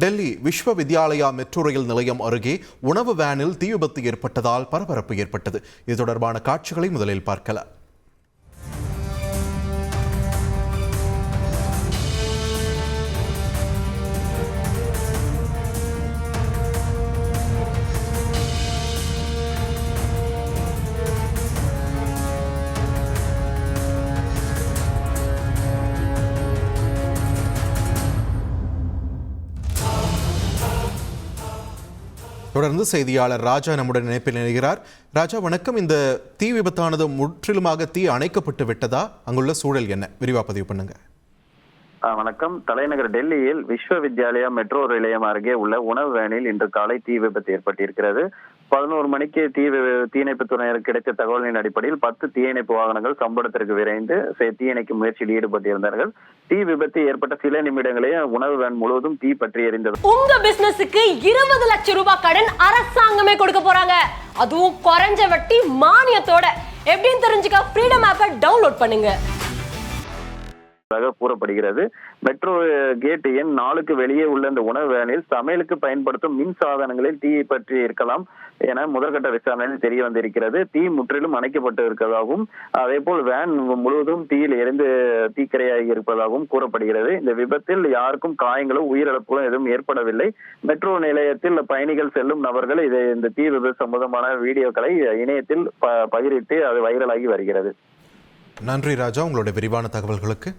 Delhi Vishwavidyalaya metro rail நிலையம் அருகே உணவு வேனில் தீ விபத்து ஏற்பட்டதால் பரபரப்பு ஏற்பட்டது. இது தொடர்பான காட்சிகளை முதலில் பார்க்கலாம். தொடர்ந்து செய்தியாளர் ராஜா நம்முடன் இணைப்பில் இணைகிறார். ராஜா வணக்கம். இந்த தீ விபத்தானது முற்றிலுமாக தீ அணைக்கப்பட்டு விட்டதா? அங்குள்ள சூழல் என்ன? விரிவா பதிவு பண்ணுங்க. வணக்கம். தலைநகர் டெல்லியில் விஸ்வவித்யாலயா மெட்ரோ நிலையம் அருகே உள்ள உணவு வேனில் இன்று காலை தீ விபத்து ஏற்பட்டிருக்கிறது. 11 மணிக்கு தீயணைப்பு துறையினருக்கு கிடைத்த தகவலின் அடிப்படையில் 10 தீயணைப்பு வாகனங்கள் சம்பவத்திற்கு விரைந்து தீயணைக்கும் முயற்சியில் ஈடுபட்டிருந்தார்கள். தீ விபத்து ஏற்பட்ட சில நிமிடங்களே உணவு வேன் முழுவதும் தீ பற்றி எரிந்தது. உங்க பிசினஸுக்கு 20 லட்சம் ரூபாய் கடன் அரசாங்கமே கொடுக்க போறாங்க. அதுவும் குறைஞ்ச வட்டி மானியத்தோட. எப்படின்னு தெரிஞ்சுக்க ஃப்ரீடம் ஆப்பை டவுன்லோட் பண்ணுங்க. கூறப்படுகிறது. மெட்ரோ கேட் எண் 4க்கு வெளியே உள்ள இந்த உணவு வேனில் சமையலுக்கு பயன்படுத்தும் மின் சாதனங்களில் தீ பற்றி இருக்கலாம் என முதற்கட்ட விசாரணையில் தெரிய வந்திருக்கிறது. தீ முற்றிலும் அணைக்கப்பட்டு இருக்கிறதாகவும் அதே போல் வேன் முழுவதும் தீயில் எரிந்து தீக்கிரையாகி இருப்பதாகவும் கூறப்படுகிறது. இந்த விபத்தில் யாருக்கும் காயங்களும் உயிரிழப்புகளும் எதுவும் ஏற்படவில்லை. மெட்ரோ நிலையத்தில் பயணிகள் செல்லும் நபர்கள் இந்த தீ விபத்து சம்பந்தமான வீடியோக்களை இணையத்தில் பகிரிட்டு அது வைரலாகி வருகிறது. நன்றி ராஜா, உங்களுடைய விரிவான தகவல்களுக்கு.